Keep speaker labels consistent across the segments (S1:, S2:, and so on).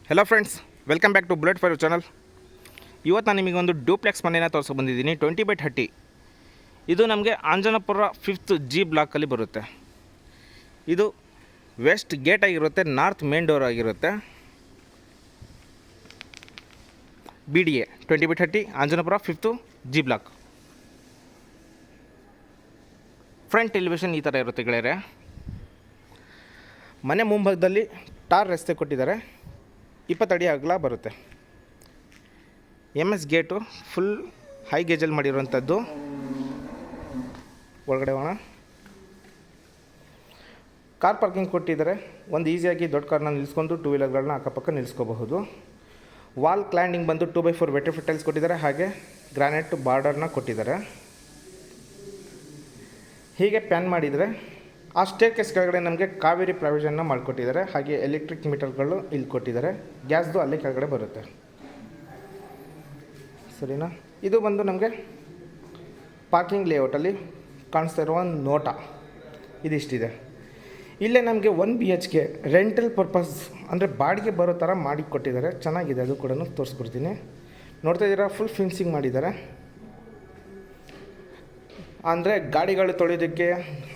S1: Hello friends, welcome back to bullet fire channel. ಇವತ್ತು ನಾನು ನಿಮಗೆ ಒಂದು ಡೂಪ್ಲೆಕ್ಸ್ ಮನೆನ ತೋರಿಸೋ ಬಂದಿದ್ದೀನಿ. 20/30. ಇದು ನಮಗೆ ಆಂಜನಪುರ 5th G ಬ್ಲಾಕಲ್ಲಿ ಬರುತ್ತೆ. ಇದು ವೆಸ್ಟ್ ಗೇಟ್ ಆಗಿರುತ್ತೆ, ನಾರ್ತ್ ಮೇನ್ ಡೋರ್ ಆಗಿರುತ್ತೆ. BDA 20/30 Anjanapura 5th G block. Front elevation ಈ ಥರ ಇರುತ್ತೆ ಗೆಳೆಯರೆ. ಮನೆ ಮುಂಭಾಗದಲ್ಲಿ ಟಾರ್ ರಸ್ತೆ ಕೊಟ್ಟಿದ್ದಾರೆ. 20 ಅಡಿ ಅಗಲ ಬರುತ್ತೆ. MS ಗೇಟು ಫುಲ್ ಹೈ ಗೇಜಲ್ಲಿ ಮಾಡಿರುವಂಥದ್ದು. ಒಳಗಡೆ ಹೋಗೋಣ. ಕಾರ್ ಪಾರ್ಕಿಂಗ್ ಕೊಟ್ಟಿದ್ದಾರೆ. ಒಂದು ಈಸಿಯಾಗಿ ದೊಡ್ಡ ಕಾರ್ನ ನಿಲ್ಲಿಸ್ಕೊಂಡು 2 ವೀಲರ್ಗಳನ್ನ ಅಕ್ಕಪಕ್ಕ ನಿಲ್ಲಿಸ್ಕೋಬಹುದು. ವಾಲ್ ಕ್ಲ್ಯಾಂಡಿಂಗ್ ಬಂದು 2x4 ವೆಟ್ರಿಫೈಡ್ ಟೈಲ್ಸ್ ಕೊಟ್ಟಿದ್ದಾರೆ. ಹಾಗೆ ಗ್ರಾನೈಟ್ ಬಾರ್ಡರ್ನ ಕೊಟ್ಟಿದ್ದಾರೆ. ಹೀಗೆ ಪ್ಯಾನ್ ಮಾಡಿದರೆ ಆ ಸ್ಟೇರ್ ಕೇಸ್ ಕೆಳಗಡೆ ನಮಗೆ ಕಾವೇರಿ ಪ್ರಾವಿಷನ್ನ ಮಾಡಿಕೊಟ್ಟಿದ್ದಾರೆ. ಹಾಗೆ ಎಲೆಕ್ಟ್ರಿಕ್ ಮೀಟರ್ಗಳು ಇಲ್ಲಿ ಕೊಟ್ಟಿದ್ದಾರೆ. ಗ್ಯಾಸ್ದು ಅಲ್ಲಿ ಕೆಳಗಡೆ ಬರುತ್ತೆ. ಸರಿನಾ? ಇದು ಬಂದು ನಮಗೆ ಪಾರ್ಕಿಂಗ್ ಲೇಔಟಲ್ಲಿ ಕಾಣಿಸ್ತಾ ಇರುವ ಒಂದು ನೋಟ ಇದಿಷ್ಟಿದೆ. ಇಲ್ಲೇ ನಮಗೆ 1 BHK ರೆಂಟಲ್ ಪರ್ಪಸ್ ಅಂದರೆ ಬಾಡಿಗೆ ಬರೋ ಥರ ಮಾಡಿ ಕೊಟ್ಟಿದ್ದಾರೆ. ಚೆನ್ನಾಗಿದೆ, ಅದು ಕೂಡ ತೋರಿಸ್ಕೊಡ್ತೀನಿ. ನೋಡ್ತಾ ಇದ್ದೀರಾ, ಫುಲ್ ಫಿನಿಶಿಂಗ್ ಮಾಡಿದ್ದಾರೆ. ಅಂದರೆ ಗಾಡಿಗಳು ತೊಳೆಯೋದಕ್ಕೆ,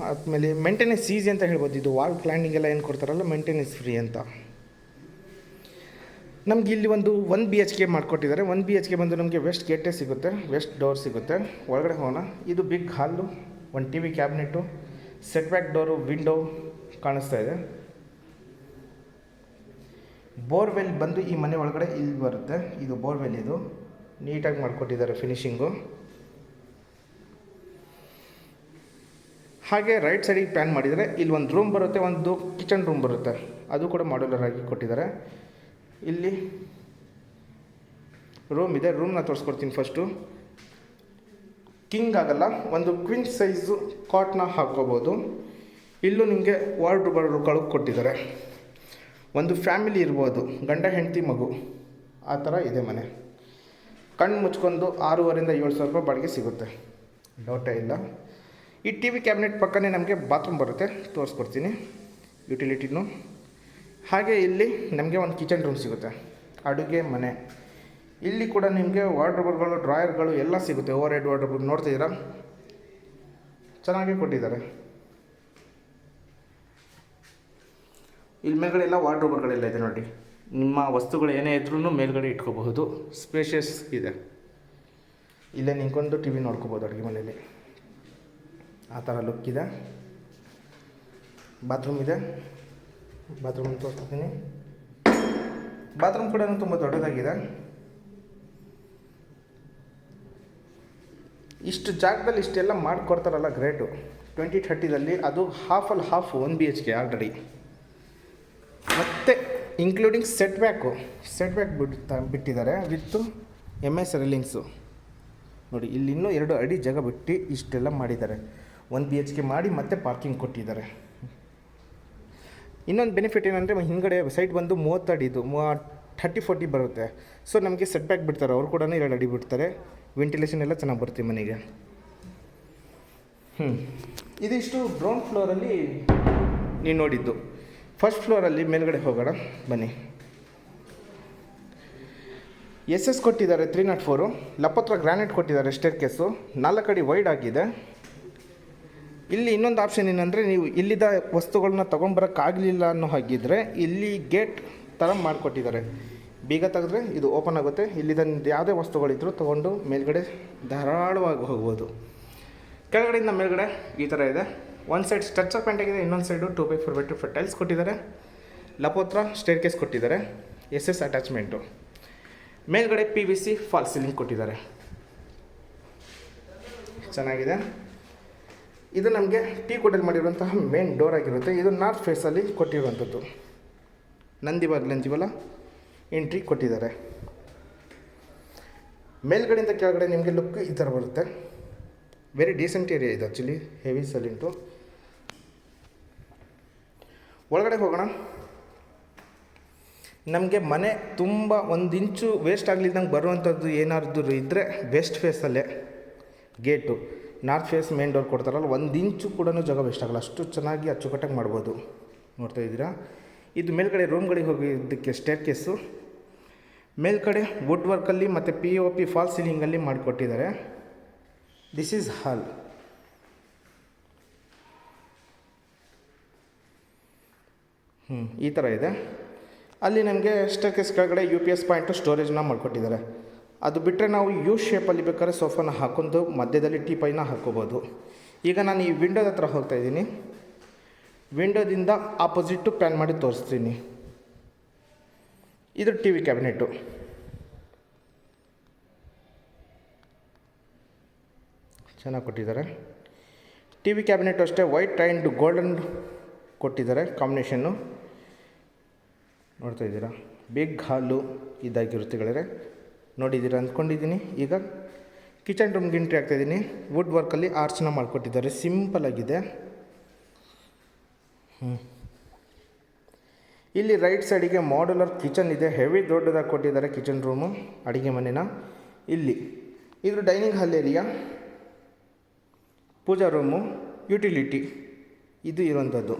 S1: ಆದಮೇಲೆ ಮೇಂಟೆನೆನ್ಸ್ ಈಸಿ ಅಂತ ಹೇಳ್ಬೋದು. ಇದು ವಾಲ್ ಕ್ಲ್ಯಾಂಡಿಂಗ್ ಎಲ್ಲ ಏನು ಕೊಡ್ತಾರಲ್ಲ, ಮೇಂಟೆನೆನ್ಸ್ ಫ್ರೀ ಅಂತ. ನಮ್ಗೆ ಇಲ್ಲಿ ಒಂದು 1 BHK ಮಾಡಿಕೊಟ್ಟಿದ್ದಾರೆ. 1 BHK ಬಂದು ನಮಗೆ ವೆಸ್ಟ್ ಗೇಟೇ ಸಿಗುತ್ತೆ, ವೆಸ್ಟ್ ಡೋರ್ ಸಿಗುತ್ತೆ. ಒಳಗಡೆ ಹೋಗೋಣ. ಇದು ಬಿಗ್ ಹಾಲು, ಒಂದು TV cabinet, set back door, window ಕಾಣಿಸ್ತಾ ಇದೆ. ಬೋರ್ವೆಲ್ ಬಂದು ಈ ಮನೆ ಒಳಗಡೆ ಇಲ್ಲಿ ಬರುತ್ತೆ. ಇದು ಬೋರ್ವೆಲ್, ಇದು ನೀಟಾಗಿ ಮಾಡಿಕೊಟ್ಟಿದ್ದಾರೆ ಫಿನಿಶಿಂಗು. ಹಾಗೆ ರೈಟ್ ಸೈಡಿಗೆ ಪ್ಯಾನ್ ಮಾಡಿದರೆ ಇಲ್ಲಿ ಒಂದು ರೂಮ್ ಬರುತ್ತೆ, ಒಂದು ಕಿಚನ್ ರೂಮ್ ಬರುತ್ತೆ. ಅದು ಕೂಡ ಮಾಡ್ಯುಲರ್ ಆಗಿ ಕೊಟ್ಟಿದ್ದಾರೆ. ಇಲ್ಲಿ ರೂಮ್ ಇದೆ, ರೂಮ್ನ ತೋರಿಸ್ಕೊಡ್ತೀನಿ. ಫಸ್ಟು ಕಿಂಗ್ ಆಗಲ್ಲ, ಒಂದು ಕ್ವೀನ್ ಸೈಜು ಕಾಟ್ನ ಹಾಕ್ಕೋಬೋದು. ಇಲ್ಲೂ ನಿಮಗೆ ವಾರ್ಡ್ರೋಬ್ಗಳು ಕೊಟ್ಟಿದ್ದಾರೆ. ಒಂದು ಫ್ಯಾಮಿಲಿ ಇರ್ಬೋದು, ಗಂಡ ಹೆಂಡತಿ ಮಗು, ಆ ಥರ ಇದೆ ಮನೆ. ಕಣ್ಣು ಮುಚ್ಕೊಂಡು 6,500 7,000 ರೂಪಾಯಿ ಬಾಡಿಗೆ ಸಿಗುತ್ತೆ, ಡೌಟೇ ಇಲ್ಲ. ಈ TV ಕ್ಯಾಬಿನೆಟ್ ಪಕ್ಕನೇ ನಮಗೆ ಬಾತ್ರೂಮ್ ಬರುತ್ತೆ, ತೋರಿಸ್ಕೊಡ್ತೀನಿ ಯುಟಿಲಿಟಿನೂ. ಹಾಗೆ ಇಲ್ಲಿ ನಮಗೆ ಒಂದು ಕಿಚನ್ ರೂಮ್ ಸಿಗುತ್ತೆ, ಅಡುಗೆ ಮನೆ. ಇಲ್ಲಿ ಕೂಡ ನಿಮಗೆ ವಾರ್ಡ್ರೋಬ್ಗಳು, ಡ್ರಾಯರ್ಗಳು ಎಲ್ಲ ಸಿಗುತ್ತೆ. ಓವರ್ ಹೆಡ್ ವಾರ್ಡ್ರೋಬ್ ನೋಡ್ತಿದ್ದೀರಾ, ಚೆನ್ನಾಗಿ ಕೊಟ್ಟಿದ್ದಾರೆ. ಇಲ್ಲಿ ಮೇಲ್ಗಡೆ ಎಲ್ಲ ವಾರ್ಡ್ರೋಬ್ಗಳೆಲ್ಲ ಇದೆ ನೋಡಿ. ನಿಮ್ಮ ವಸ್ತುಗಳು ಏನೇ ಇದ್ರೂ ಮೇಲ್ಗಡೆ ಇಟ್ಕೋಬಹುದು. ಸ್ಪೇಷಿಯಸ್ ಇದೆ. ಇಲ್ಲೇ ನಿಂತ್ಕೊಂಡು TV ನೋಡ್ಕೋಬೋದು ಅಡುಗೆ ಮನೆಯಲ್ಲಿ. ಆ ಥರ ಲುಕ್ ಇದೆ. ಬಾತ್ರೂಮ್ ಇದೆ, ಬಾತ್ರೂಮ್ ತೋರಿಸ್ತೀನಿ. ಬಾತ್ರೂಮ್ ಕೂಡ ತುಂಬ ದೊಡ್ಡದಾಗಿದೆ. ಇಷ್ಟು ಜಾಗದಲ್ಲಿ ಇಷ್ಟೆಲ್ಲ ಮಾಡಿಕೊಡ್ತಾರಲ್ಲ, ಗ್ರೇಟು. 2030ದಲ್ಲಿ ಅದು ಹಾಫಲ್ಲಿ ಹಾಫ್ 1 BHK ಆಲ್ರೆಡಿ. ಮತ್ತು ಇನ್ಕ್ಲೂಡಿಂಗ್ ಸೆಟ್ ಬ್ಯಾಕ್ ಬಿಟ್ಟಿದ್ದಾರೆ ವಿತ್ತು MS ರೇಲಿಂಗ್ಸು ನೋಡಿ. ಇಲ್ಲಿ ಇನ್ನೂ 2 ಅಡಿ ಜಾಗ ಬಿಟ್ಟು ಇಷ್ಟೆಲ್ಲ ಮಾಡಿದ್ದಾರೆ. 1 BHK ಮಾಡಿ ಮತ್ತೆ ಪಾರ್ಕಿಂಗ್ ಕೊಟ್ಟಿದ್ದಾರೆ. ಇನ್ನೊಂದು ಬೆನಿಫಿಟ್ ಏನಂದರೆ, ಹಿಂದ್ಗಡೆ ಸೈಡ್ ಬಂದು 30 ಅಡಿದು 30-40 ಬರುತ್ತೆ. ಸೊ ನಮಗೆ ಸೆಟ್ ಬ್ಯಾಕ್ ಬಿಡ್ತಾರೆ, ಅವರು ಕೂಡ 2 ಅಡಿ ಬಿಡ್ತಾರೆ. ವೆಂಟಿಲೇಷನ್ ಎಲ್ಲ ಚೆನ್ನಾಗಿ ಬರುತ್ತೆ ಮನೆಗೆ. ಇದಿಷ್ಟು ಗ್ರೌಂಡ್ ಫ್ಲೋರಲ್ಲಿ ನೀವು ನೋಡಿದ್ದು. ಫಸ್ಟ್ ಫ್ಲೋರಲ್ಲಿ ಮೇಲ್ಗಡೆ ಹೋಗೋಣ ಬನ್ನಿ. SS ಕೊಟ್ಟಿದ್ದಾರೆ 304. ಲಪತ್ರ ಗ್ರಾನೈಟ್ ಕೊಟ್ಟಿದ್ದಾರೆ. ಸ್ಟೇರ್ ಕೇಸು 4 ಅಡಿ ವೈಡ್ ಆಗಿದೆ. ಇಲ್ಲಿ ಇನ್ನೊಂದು ಆಪ್ಷನ್ ಏನಂದರೆ, ನೀವು ಇಲ್ಲಿದ್ದ ವಸ್ತುಗಳನ್ನ ತೊಗೊಂಬರೋಕ್ಕಾಗಲಿಲ್ಲ ಅನ್ನೋ ಹಾಗಿದ್ದರೆ ಇಲ್ಲಿ ಗೇಟ್ ಥರ ಮಾಡಿಕೊಟ್ಟಿದ್ದಾರೆ. ಬೀಗ ತೆಗೆದ್ರೆ ಇದು ಓಪನ್ ಆಗುತ್ತೆ. ಇಲ್ಲಿದ್ದ ಯಾವುದೇ ವಸ್ತುಗಳಿದ್ರೂ ತೊಗೊಂಡು ಮೇಲ್ಗಡೆ ಧಾರಾಳವಾಗಿ ಹೋಗ್ಬೋದು. ಕೆಳಗಡೆಯಿಂದ ಮೇಲ್ಗಡೆ ಈ ಥರ ಇದೆ. ಒಂದು ಸೈಡ್ ಸ್ಟ್ರಕ್ಚರ್ ಪೇಂಟ್ ಆಗಿದೆ, ಇನ್ನೊಂದು ಸೈಡು 2x4 ವೆಟ್ರಿಫೈಡ್ ಟೈಲ್ಸ್ ಕೊಟ್ಟಿದ್ದಾರೆ. ಲಪೋತ್ರ ಸ್ಟೇರ್ ಕೇಸ್ ಕೊಟ್ಟಿದ್ದಾರೆ. SS attachment. ಮೇಲ್ಗಡೆ PVC ಫಾಲ್ ಸೀಲಿಂಗ್ ಕೊಟ್ಟಿದ್ದಾರೆ. ಚೆನ್ನಾಗಿದೆ. ಇದು ನಮಗೆ ಟೀ ಕುಡಲ್ಲಿ ಮಾಡಿರುವಂತಹ ಮೇನ್ ಡೋರ್ ಆಗಿರುತ್ತೆ. ಇದು ನಾರ್ತ್ ಫೇಸಲ್ಲಿ ಕೊಟ್ಟಿರುವಂಥದ್ದು. ನಂದಿ ಬಾಗಿಲು ಅಂತೀವಲ್ಲ, ಎಂಟ್ರಿ ಕೊಟ್ಟಿದ್ದಾರೆ. ಮೇಲ್ಗಡೆಯಿಂದ ಕೆಳಗಡೆ ನಿಮಗೆ ಲುಕ್ ಈ ಥರ ಬರುತ್ತೆ. ವೆರಿ ಡೀಸೆಂಟ್ ಏರಿಯಾ ಇದು ಆ್ಯಕ್ಚುಲಿ, ಹೆವಿ ಸೈಲೆಂಟು. ಒಳಗಡೆ ಹೋಗೋಣ. ನಮಗೆ ಮನೆ ತುಂಬ 1 ಇಂಚು ವೇಸ್ಟ್ ಆಗಲಿದ್ದಂಗೆ ಬರುವಂಥದ್ದು ಏನಾದರೂ ಇದ್ದರೆ ವೆಸ್ಟ್ ಫೇಸಲ್ಲೇ gate. North face main door ಕೊಡ್ತಾರಲ್ಲ, 1 ಇಂಚು ಕೂಡ ಜಾಗ ವೇಸ್ಟ್ ಆಗಲ್ಲ. ಅಷ್ಟು ಚೆನ್ನಾಗಿ ಅಚ್ಚುಕಟ್ಟಾಗಿ ಮಾಡ್ಬೋದು. ನೋಡ್ತಾ ಇದ್ದೀರಾ, ಇದು ಮೇಲ್ಗಡೆ ರೂಮ್ಗಳಿಗೆ ಹೋಗಿದ್ದಕ್ಕೆ ಸ್ಟೇರ್ ಕೇಸು. ಮೇಲ್ಗಡೆ ವುಡ್ ವರ್ಕಲ್ಲಿ ಮತ್ತು ಪಿ ಒ ಪಿ ಫಾಲ್ ಸೀಲಿಂಗಲ್ಲಿ ಮಾಡಿಕೊಟ್ಟಿದ್ದಾರೆ. ದಿಸ್ ಈಸ್ ಹಾಲ್. ಈ ಥರ ಇದೆ. ಅಲ್ಲಿ ನಮಗೆ ಸ್ಟೇರ್ಕೇಸ್ ಕೆಳಗಡೆ ಯು ಪಿ ಎಸ್ ಪಾಯಿಂಟು ಸ್ಟೋರೇಜ್ನ ಮಾಡಿಕೊಟ್ಟಿದ್ದಾರೆ. ಅದು ಬಿಟ್ಟರೆ ನಾವು ಯು ಶೇಪಲ್ಲಿ ಬೇಕಾದ್ರೆ ಸೋಫಾನ ಹಾಕೊಂಡು ಮಧ್ಯದಲ್ಲಿ ಟೀಪೈನ ಹಾಕ್ಕೋಬೋದು. ಈಗ ನಾನು ಈ ವಿಂಡೋದ ಹತ್ರ ಹೋಗ್ತಾಯಿದ್ದೀನಿ. ವಿಂಡೋದಿಂದ ಆಪೋಸಿಟ್ಟು ಪ್ಯಾನ್ ಮಾಡಿ ತೋರಿಸ್ತೀನಿ. ಇದು ಟಿ ವಿ ಕ್ಯಾಬಿನೆಟ್ಟು. ಚೆನ್ನಾಗಿ ಕೊಟ್ಟಿದ್ದಾರೆ. ಟಿ ವಿ ಕ್ಯಾಬಿನೆಟು ಅಷ್ಟೇ ವೈಟ್ ಆ್ಯಂಡ್ ಗೋಲ್ಡನ್ ಕೊಟ್ಟಿದ್ದಾರೆ ಕಾಂಬಿನೇಷನ್ನು. ನೋಡ್ತಾ ಇದ್ದೀರಾ, ಬಿಗ್ ಹಾಲು ಇದಾಗಿರುತ್ತೆ ಗೆಳೆಯರೆ. ನೋಡಿದ್ದೀರಾ ಅಂದ್ಕೊಂಡಿದ್ದೀನಿ. ಈಗ ಕಿಚನ್ ರೂಮ್ಗೆ ಎಂಟ್ರಿ ಆಗ್ತಾಯಿದ್ದೀನಿ. ವುಡ್ ವರ್ಕಲ್ಲಿ ಆರ್ಚನ್ನ ಮಾಡಿಕೊಟ್ಟಿದ್ದಾರೆ, ಸಿಂಪಲ್ಲಾಗಿದೆ. ಇಲ್ಲಿ ರೈಟ್ ಸೈಡಿಗೆ ಮಾಡ್ಯುಲರ್ ಕಿಚನ್ ಇದೆ. ಹೆವಿ ದೊಡ್ಡದಾಗಿ ಕೊಟ್ಟಿದ್ದಾರೆ ಕಿಚನ್ ರೂಮು, ಅಡುಗೆ ಮನೆನ. ಇಲ್ಲಿ ಇದ್ರ ಡೈನಿಂಗ್ ಹಾಲ್ ಏರಿಯಾ, ಪೂಜಾ ರೂಮು, ಯುಟಿಲಿಟಿ ಇದು ಇರುವಂಥದ್ದು.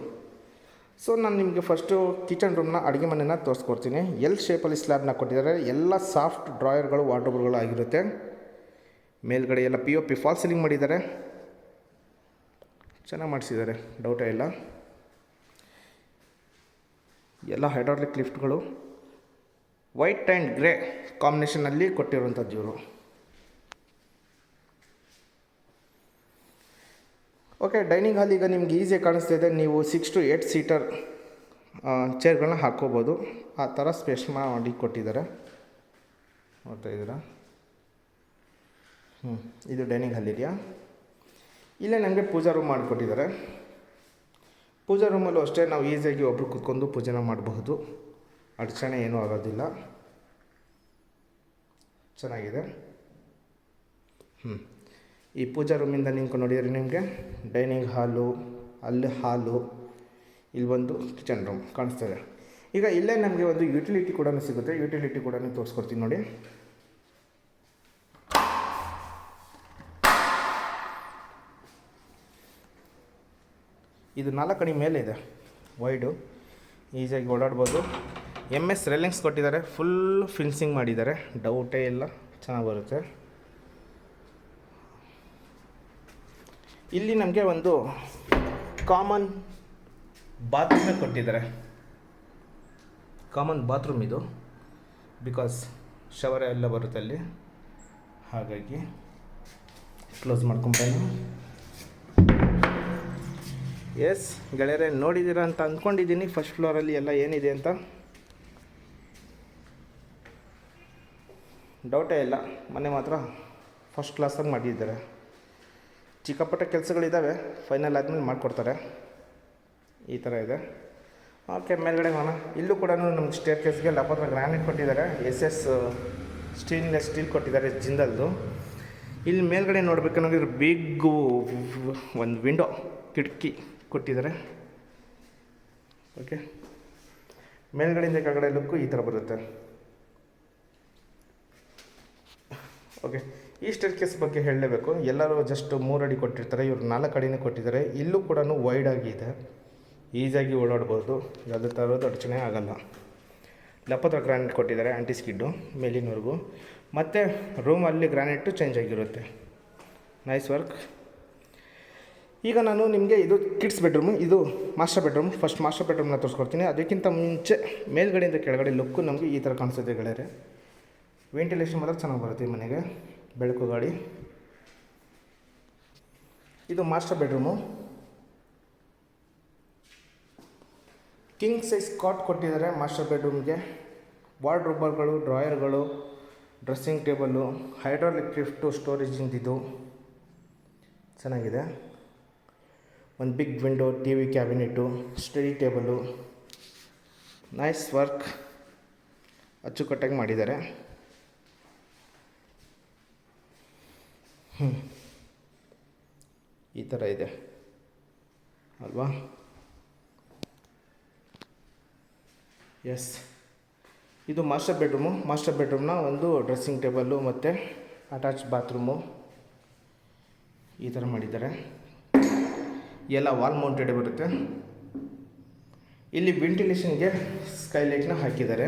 S1: ಸೊ ನಾನು ನಿಮಗೆ ಫಸ್ಟು ಕಿಚನ್ ರೂಮ್ನ ಅಡುಗೆ ಮನೆನ ತೋರಿಸ್ಕೊಡ್ತೀನಿ. ಎಲ್ ಶೇಪಲ್ಲಿ ಸ್ಲ್ಯಾಬ್ನ ಕೊಟ್ಟಿದ್ದಾರೆ. ಎಲ್ಲ ಸಾಫ್ಟ್ ಡ್ರಾಯರ್ಗಳು, ವಾರ್ಡ್ರೋಬ್ಗಳು ಆಗಿರುತ್ತೆ. ಮೇಲ್ಗಡೆ ಎಲ್ಲ P O P fall ceiling ಮಾಡಿದ್ದಾರೆ. ಚೆನ್ನಾಗಿ ಮಾಡಿಸಿದ್ದಾರೆ, ಡೌಟೇ ಇಲ್ಲ. ಎಲ್ಲ ಹೈಡ್ರಾಲಿಕ್ ಲಿಫ್ಟ್ಗಳು ವೈಟ್ ಆ್ಯಂಡ್ ಗ್ರೇ ಕಾಂಬಿನೇಷನಲ್ಲಿ ಕೊಟ್ಟಿರುವಂಥದ್ದು ಇವರು. ಓಕೆ, ಡೈನಿಂಗ್ ಹಾಲ್ ಈಗ ನಿಮ್ಗೆ ಈಸಿಯಾಗಿ ಕಾಣಿಸ್ತಾ ಇದೆ. ನೀವು 6 to 8 ಸೀಟರ್ ಚೇರ್ಗಳನ್ನ ಹಾಕ್ಕೋಬೋದು. ಆ ಥರ ಸ್ಪೇಸ್ ಮಾಡಿ ಕೊಟ್ಟಿದ್ದಾರೆ. ನೋಡ್ತಾ ಇದ್ದೀರಾ? ಇದು ಡೈನಿಂಗ್ ಹಾಲ್ ಇದೆಯಾ. ಇಲ್ಲೇ ನಮಗೆ ಪೂಜಾ ರೂಮ್ ಮಾಡಿಕೊಟ್ಟಿದ್ದಾರೆ. ಪೂಜಾ ರೂಮಲ್ಲೂ ಅಷ್ಟೇ ನಾವು ಈಸಿಯಾಗಿ ಒಬ್ಬರು ಕೂತ್ಕೊಂಡು ಪೂಜೆನ ಮಾಡಬಹುದು. ಅಡಚಣೆ ಏನೂ ಆಗೋದಿಲ್ಲ. ಚೆನ್ನಾಗಿದೆ. ಈ ಪೂಜಾ ರೂಮಿಂದ ನಿಂತ್ಕೊಂಡು ನೋಡಿದರೆ ನಿಮಗೆ ಡೈನಿಂಗ್ ಹಾಲು, ಅಲ್ಲಿ ಹಾಲು, ಇಲ್ಲಿ ಒಂದು ಕಿಚನ್ ರೂಮ್ ಕಾಣಿಸ್ತದೆ. ಈಗ ಇಲ್ಲೇ ನಮಗೆ ಒಂದು ಯುಟಿಲಿಟಿ ಕೂಡ ಸಿಗುತ್ತೆ. ಯುಟಿಲಿಟಿ ಕೂಡ ತೋರಿಸ್ಕೊಡ್ತೀನಿ ನೋಡಿ. ಇದು 4 ಅಡಿ ಮೇಲೆ ಇದೆ, ವೈಡು, ಈಸಿಯಾಗಿ ಓಡಾಡ್ಬೋದು. MS ರೇಲಿಂಗ್ಸ್ ಕೊಟ್ಟಿದ್ದಾರೆ. ಫುಲ್ ಫಿನಿಶಿಂಗ್ ಮಾಡಿದ್ದಾರೆ, ಡೌಟೇ ಇಲ್ಲ, ಚೆನ್ನಾಗಿ ಬರುತ್ತೆ. ಇಲ್ಲಿ ನಮಗೆ ಒಂದು ಕಾಮನ್ ಬಾತ್ರೂಮೇ ಕೊಟ್ಟಿದ್ದಾರೆ. ಕಾಮನ್ ಬಾತ್ರೂಮ್ ಇದು, ಬಿಕಾಸ್ ಶವರ್ ಎಲ್ಲ ಬರುತ್ತೆ ಅಲ್ಲಿ, ಹಾಗಾಗಿ ಕ್ಲೋಸ್ ಮಾಡ್ಕೊಂಬಂದು. ಎಸ್ ಗೆಳೆಯರೆ, ನೋಡಿದ್ದೀರಾ ಅಂತ ಅಂದ್ಕೊಂಡಿದ್ದೀನಿ ಫಸ್ಟ್ ಫ್ಲೋರಲ್ಲಿ ಎಲ್ಲ ಏನಿದೆ ಅಂತ. ಡೌಟೇ ಇಲ್ಲ, ಮನೆ ಮಾತ್ರ ಫಸ್ಟ್ ಕ್ಲಾಸಾಗಿ ಮಾಡಿದ್ದಾರೆ. ಚಿಕ್ಕ ಪುಟ್ಟ ಕೆಲಸಗಳಿದ್ದಾವೆ, ಫೈನಲ್ ಆದಮೇಲೆ ಮಾಡಿಕೊಡ್ತಾರೆ. ಈ ಥರ ಇದೆ. ಓಕೆ, ಮೇಲ್ಗಡೆ ಹೋಗೋಣ. ಇಲ್ಲೂ ಕೂಡ ನಮ್ಗೆ ಸ್ಟೇರ್ ಕೇಸ್ಗೆ ಲಪತ್ರ ಗ್ರಾನೈಟ್ ಕೊಟ್ಟಿದ್ದಾರೆ. SS ಸ್ಟೇನ್ಲೆಸ್ ಸ್ಟೀಲ್ ಕೊಟ್ಟಿದ್ದಾರೆ, ಜಿಂದಲ್ದು. ಇಲ್ಲಿ ಮೇಲ್ಗಡೆ ನೋಡ್ಬೇಕನ್ನೋದು ಬಿಗ್ಗು ಒಂದು ವಿಂಡೋ, ಕಿಟಕಿ ಕೊಟ್ಟಿದ್ದಾರೆ. ಓಕೆ, ಮೇಲ್ಗಡೆಯಿಂದ ಕೆಳಗಡೆ ಲುಕ್ಕು ಈ ಥರ ಬರುತ್ತೆ. ಓಕೆ, ಈ ಸ್ಟೇರ್ ಕೇಸ್ ಬಗ್ಗೆ ಹೇಳಲೇಬೇಕು. ಎಲ್ಲರೂ ಜಸ್ಟ್ 3 ಅಡಿ ಕೊಟ್ಟಿರ್ತಾರೆ, ಇವರು 4 ಅಡಿನೇ ಕೊಟ್ಟಿದ್ದಾರೆ. ಇಲ್ಲೂ ಕೂಡ ವೈಡ್ ಆಗಿದೆ, ಈಸಿಯಾಗಿ ಓಡಾಡ್ಬೋದು, ಯಾವುದೇ ಥರದ್ದು ಅಡಚಣೆ ಆಗೋಲ್ಲ. ಲಪತ್ರ ಗ್ರಾನೈಟ್ ಕೊಟ್ಟಿದ್ದಾರೆ, ಆಂಟಿ ಸ್ಕಿಡ್ಡು ಮೇಲಿನವರೆಗೂ. ಮತ್ತು ರೂಮಲ್ಲಿ ಗ್ರಾನೈಟು ಚೇಂಜ್ ಆಗಿರುತ್ತೆ. Nice work. ಈಗ ನಾನು ನಿಮಗೆ ಇದು ಕಿಡ್ಸ್ ಬೆಡ್ರೂಮು, ಇದು ಮಾಸ್ಟರ್ ಬೆಡ್ರೂಮ್. ಫಸ್ಟ್ ಮಾಸ್ಟರ್ ಬೆಡ್ರೂಮ್ನ ತೋರಿಸ್ಕೊಡ್ತೀನಿ. ಅದಕ್ಕಿಂತ ಮುಂಚೆ ಮೇಲ್ಗಡೆಯಿಂದ ಕೆಳಗಡೆ ಲುಕ್ಕು ನಮಗೆ ಈ ಥರ ಕಾಣಿಸುತ್ತೆ ಗೆಳೆಯರೆ. ವೆಂಟಿಲೇಷನ್ ಮಾತ್ರ ಚೆನ್ನಾಗಿ ಬರುತ್ತೆ ಈ ಮನೆಗೆ, ಬೆಳಕು ಗಾಳಿ. ಇದು master bedroom. King size cot ಕೊಟ್ಟಿದ್ದಾರೆ ಮಾಸ್ಟರ್ ಬೆಡ್ರೂಮ್ಗೆ. ವಾರ್ಡ್ರೋಬರ್ಗಳು, ಡ್ರಾಯರ್ಗಳು, ಡ್ರೆಸ್ಸಿಂಗ್ ಟೇಬಲ್ಲು, ಹೈಡ್ರಾಲಿಕ್ ಲಿಫ್ಟು, ಸ್ಟೋರೇಜಿಂದಿದು ಚೆನ್ನಾಗಿದೆ. ಒಂದು big window, TV cabinet, study table. Nice work, ಅಚ್ಚುಕಟ್ಟಾಗಿ ಮಾಡಿದ್ದಾರೆ. ಈ ಥರ ಇದೆ ಅಲ್ವಾ? ಎಸ್, ಇದು ಮಾಸ್ಟರ್ ಬೆಡ್ರೂಮು. ಮಾಸ್ಟರ್ ಬೆಡ್ರೂಮ್ನ ಒಂದು ಡ್ರೆಸ್ಸಿಂಗ್ ಟೇಬಲ್ಲು ಮತ್ತು ಅಟ್ಯಾಚ್ ಬಾತ್ರೂಮು ಈ ಥರ ಮಾಡಿದ್ದಾರೆ. ಎಲ್ಲ ವಾಲ್ ಮೌಂಟೆಡ್ ಬರುತ್ತೆ. ಇಲ್ಲಿ ವೆಂಟಿಲೇಷನ್ಗೆ ಸ್ಕೈಲೈಟ್ನ ಹಾಕಿದ್ದಾರೆ.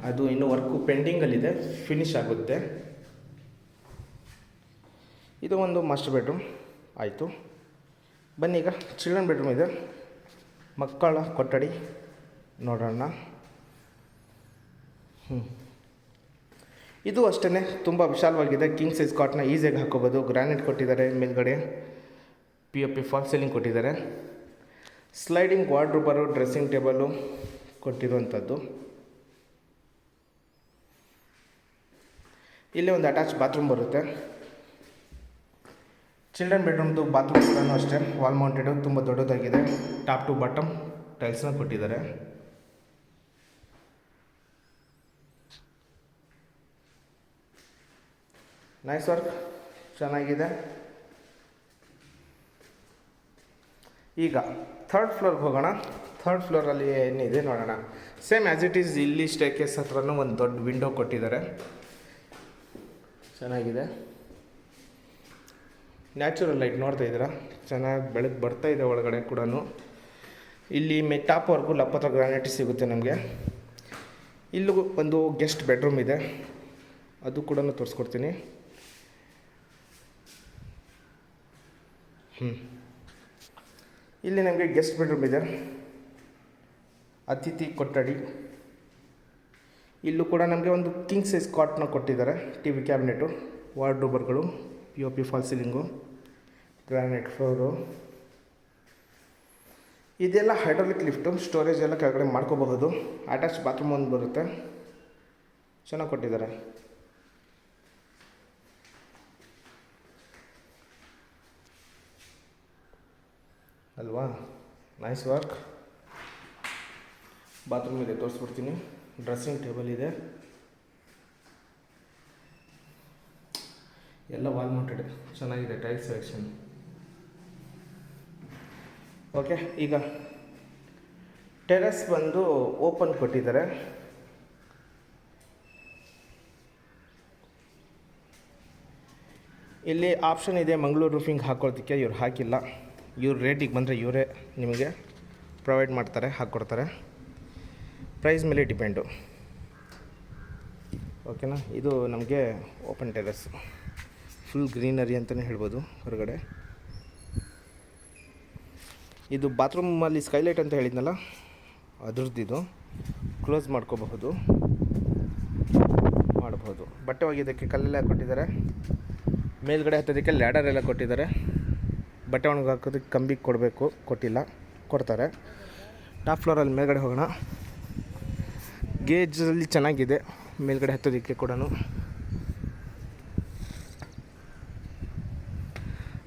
S1: ಅದು ಇನ್ನೂ ವರ್ಕು ಪೆಂಡಿಂಗಲ್ಲಿದೆ, ಫಿನಿಷ್ ಆಗುತ್ತೆ. ಇದು ಒಂದು ಮಾಸ್ಟರ್ ಬೆಡ್ರೂಮ್ ಆಯಿತು. ಬನ್ನಿ ಈಗ ಚಿಲ್ಡ್ರನ್ ಬೆಡ್ರೂಮ್ ಇದೆ, ಮಕ್ಕಳ ಕೊಠಡಿ ನೋಡೋಣ. ಇದು ಅಷ್ಟೇ ತುಂಬ ವಿಶಾಲವಾಗಿದೆ. ಕಿಂಗ್ ಸೈಜ್ ಕಾಟ್ನ ಈಸಿಯಾಗಿ ಹಾಕೋಬೋದು. ಗ್ರಾನೈಟ್ ಕೊಟ್ಟಿದ್ದಾರೆ, ಮೇಲ್ಗಡೆ POP ಫಾಲ್ ಸೀಲಿಂಗ್ ಕೊಟ್ಟಿದ್ದಾರೆ. ಸ್ಲೈಡಿಂಗ್ ವಾರ್ಡ್ರೋಬರು, ಡ್ರೆಸ್ಸಿಂಗ್ ಟೇಬಲು ಕೊಟ್ಟಿರುವಂಥದ್ದು. ಇಲ್ಲೇ ಒಂದು ಅಟ್ಯಾಚ್ ಬಾತ್ರೂಮ್ ಬರುತ್ತೆ. ಚಿಲ್ಡ್ರನ್ ಬೆಡ್ರೂಮ್ದು ಬಾತ್ರೂಮ್ ಕೂಡ ಅಷ್ಟೇ ವಾಲ್ ಮೌಂಟೆಡು, ತುಂಬ ದೊಡ್ಡದಾಗಿದೆ. ಟಾಪ್ ಟು ಬಾಟಮ್ ಟೈಲ್ಸ್ನ ಕೊಟ್ಟಿದ್ದಾರೆ. ನೈಸ್ ವರ್ಕ್, ಚೆನ್ನಾಗಿದೆ. ಈಗ ಥರ್ಡ್ ಫ್ಲೋರ್ಗೆ ಹೋಗೋಣ. ಥರ್ಡ್ ಫ್ಲೋರಲ್ಲಿ ಏನಿದೆ ನೋಡೋಣ. ಸೇಮ್ ಆ್ಯಸ್ ಇಟ್ ಈಸ್ ಇಲ್ಲಿ ಸ್ಟೇರ್ಕೇಸ್ ಹತ್ರನೂ ಒಂದು ದೊಡ್ಡ ವಿಂಡೋ ಕೊಟ್ಟಿದ್ದಾರೆ, ಚೆನ್ನಾಗಿದೆ. ನ್ಯಾಚುರಲ್ ಲೈಟ್ ನೋಡ್ತಾ ಇದ್ದೀರಾ, ಚೆನ್ನಾಗಿ ಬೆಳಕು ಬರ್ತಾ ಇದೆ ಒಳಗಡೆ ಕೂಡ. ಇಲ್ಲಿ ಟಾಪ್ವರೆಗೂ ಲಪ್ಪತ್ರ ಗ್ರಾನೈಟ್ ಸಿಗುತ್ತೆ ನಮಗೆ. ಇಲ್ಲೂ ಒಂದು ಗೆಸ್ಟ್ ಬೆಡ್ರೂಮ್ ಇದೆ, ಅದು ಕೂಡ ತೋರಿಸ್ಕೊಡ್ತೀನಿ. ಇಲ್ಲಿ ನಮಗೆ ಗೆಸ್ಟ್ ಬೆಡ್ರೂಮ್ ಇದೆ, ಅತಿಥಿ ಕೊಠಡಿ. ಇಲ್ಲೂ ಕೂಡ ನಮಗೆ ಒಂದು ಕಿಂಗ್ ಸೈಜ್ ಕಾಟ್ನ ಕೊಟ್ಟಿದ್ದಾರೆ. TV ಕ್ಯಾಬಿನೆಟು, ವಾರ್ಡ್ರೋಬರ್ಗಳು, POP fall ceiling, granite floor. ಇದೆಲ್ಲ ಹೈಡ್ರಾಲಿಕ್ ಲಿಫ್ಟು, ಸ್ಟೋರೇಜ್ ಎಲ್ಲ ಕೆಳಗಡೆ ಮಾಡ್ಕೋಬಹುದು. ಅಟ್ಯಾಚ್ ಬಾತ್ರೂಮ್ ಒಂದು ಬರುತ್ತೆ, ಚೆನ್ನಾಗಿ ಕೊಟ್ಟಿದ್ದಾರೆ. ಅಲ್ವಾ, ನೈಸ್ ವರ್ಕ್. ಬಾತ್ರೂಮ್ ಇದೆ, ತೋರಿಸ್ಬಿಡ್ತೀನಿ. ಡ್ರೆಸ್ಸಿಂಗ್ ಟೇಬಲ್ ಇದೆ, ಎಲ್ಲ ವಾಲ್ ಮೌಂಟೆಡ್, ಚೆನ್ನಾಗಿದೆ ಟೈಲ್ ಸೆಲೆಕ್ಷನ್. ಓಕೆ, ಈಗ ಟೆರೆಸ್ ಬಂದು ಓಪನ್ ಕೊಟ್ಟಿದ್ದಾರೆ. ಇಲ್ಲಿ ಆಪ್ಷನ್ ಇದೆ ಮಂಗಳೂರು ರೂಫಿಂಗ್ ಹಾಕೊಳ್ಳೋದಕ್ಕೆ, ಇವ್ರು ಹಾಕಿಲ್ಲ. ಇವ್ರ ರೇಟಿಗೆ ಬಂದರೆ ಇವರೇ ನಿಮಗೆ ಪ್ರೊವೈಡ್ ಮಾಡ್ತಾರೆ, ಹಾಕ್ಕೊಡ್ತಾರೆ. ಪ್ರೈಸ್ ಮೇಲೆ ಡಿಪೆಂಡು. ಓಕೆನಾ. ಇದು ನಮಗೆ ಓಪನ್ ಟೆರೆಸ್, ಫುಲ್ ಗ್ರೀನರಿ ಅಂತಲೇ ಹೇಳ್ಬೋದು ಹೊರಗಡೆ. ಇದು ಬಾತ್ರೂಮಲ್ಲಿ ಸ್ಕೈಲೈಟ್ ಅಂತ ಹೇಳಿದ್ನಲ್ಲ, ಅದ್ರದ್ದಿದು ಕ್ಲೋಸ್ ಮಾಡ್ಕೋಬಹುದು, ಮಾಡಬಹುದು. ಬಟ್ಟೆ ಒಗೆಯೋದಕ್ಕೆ ಕಲ್ಲೆಲ್ಲ ಕೊಟ್ಟಿದ್ದಾರೆ. ಮೇಲ್ಗಡೆ ಹತ್ತೋದಕ್ಕೆ ಲ್ಯಾಡರ್ ಎಲ್ಲ ಕೊಟ್ಟಿದ್ದಾರೆ. ಬಟ್ಟೆ ಒಣಗಿ ಹಾಕೋದಕ್ಕೆ ಕಂಬಿ ಕೊಡಬೇಕು, ಕೊಟ್ಟಿಲ್ಲ, ಕೊಡ್ತಾರೆ. ಟಾಪ್ ಫ್ಲೋರಲ್ಲಿ ಮೇಲ್ಗಡೆ ಹೋಗೋಣ. ಗೇಜಲ್ಲಿ ಚೆನ್ನಾಗಿದೆ ಮೇಲ್ಗಡೆ ಹತ್ತೋದಕ್ಕೆ ಕೂಡ.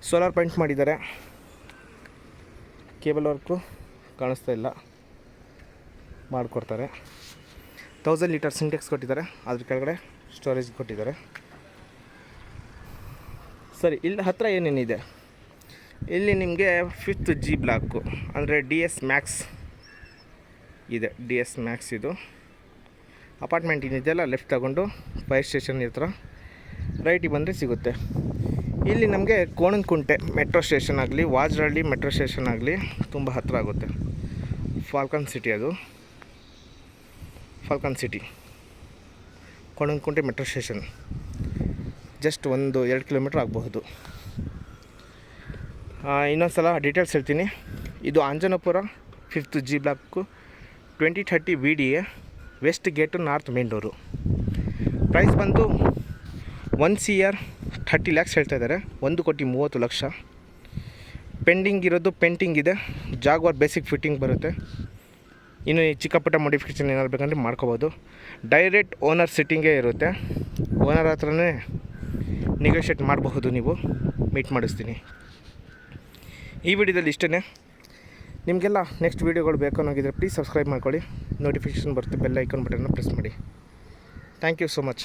S1: ಸೋಲಾರ್ ಪಾಯಿಂಟ್ ಮಾಡಿದ್ದಾರೆ. ಕೇಬಲ್ ವರ್ಕು ಕಾಣಿಸ್ತಾ ಇಲ್ಲ, ಮಾಡಿಕೊಡ್ತಾರೆ. 1000 ಲೀಟರ್ ಸಿಂಟೆಕ್ಸ್ ಕೊಟ್ಟಿದ್ದಾರೆ, ಅದ್ರ ಕೆಳಗಡೆ ಸ್ಟೋರೇಜ್ ಕೊಟ್ಟಿದ್ದಾರೆ. ಸರಿ, ಇಲ್ಲಿ ಹತ್ತಿರ ಏನೇನಿದೆ, ಇಲ್ಲಿ ನಿಮಗೆ 5th G ಬ್ಲಾಕು ಅಂದರೆ DS Max ಇದೆ. DS Max ಇದು ಅಪಾರ್ಟ್ಮೆಂಟ್ ಏನಿದೆಯಲ್ಲ, ಲೆಫ್ಟ್ ತಗೊಂಡು ಫೈರ್ ಸ್ಟೇಷನ್ ಹತ್ರ ರೈಟಿಗೆ ಬಂದರೆ ಸಿಗುತ್ತೆ. ಇಲ್ಲಿ ನಮಗೆ ಕೋಣನಕುಂಟೆ ಮೆಟ್ರೋ ಸ್ಟೇಷನ್ ಆಗಲಿ, ವಾಜರಳ್ಳಿ ಮೆಟ್ರೋ ಸ್ಟೇಷನ್ ಆಗಲಿ ತುಂಬ ಹತ್ತಿರ ಆಗುತ್ತೆ. ಫಾಲ್ಕನ್ ಸಿಟಿ, ಅದು Falcon City, Konanakunte metro station just 1-2 kilometre ಆಗಬಹುದು. ಇನ್ನೊಂದು ಸಲ ಡೀಟೇಲ್ಸ್ ಹೇಳ್ತೀನಿ. ಇದು Anjanapura 5th G block, 2030 VDA, west gate, north main door. Price ಬಂದು 1 CR 30 lakhs ಹೇಳ್ತಾ ಇದ್ದಾರೆ. 1,30,30,00,000. ಪೆಂಡಿಂಗ್ ಇರೋದು ಪೇಂಟಿಂಗ್ ಇದೆ. ಜಾಗ್ವಾರ್ ಬೇಸಿಕ್ ಫಿಟ್ಟಿಂಗ್ ಬರುತ್ತೆ. ಇನ್ನು ಚಿಕ್ಕ ಪುಟ್ಟ ಮಾಡಿಫಿಕೇಷನ್ ಏನಾದ್ರು ಬೇಕಂದರೆ ಮಾಡ್ಕೋಬೋದು. ಡೈರೆಕ್ಟ್ ಓನರ್ ಸಿಟ್ಟಿಂಗೇ ಇರುತ್ತೆ. ಓನರ್ ಹತ್ರನೇ ನೆಗೋಷಿಯೇಟ್ ಮಾಡಬಹುದು, ನೀವು ಮೀಟ್ ಮಾಡಿಸ್ತೀನಿ. ಈ ವಿಡಿಯೋದಲ್ಲಿ ಇಷ್ಟೇ. ನಿಮಗೆಲ್ಲ ನೆಕ್ಸ್ಟ್ ವೀಡಿಯೋಗಳು ಬೇಕು ಅನ್ನೋಗಿದ್ರೆ ಪ್ಲೀಸ್ ಸಬ್ಸ್ಕ್ರೈಬ್ ಮಾಡ್ಕೊಳ್ಳಿ. ನೋಟಿಫಿಕೇಷನ್ ಬರುತ್ತೆ, ಬೆಲ್ ಐಕಾನ್ ಬಟನ್ನ ಪ್ರೆಸ್ ಮಾಡಿ. Thank you so much.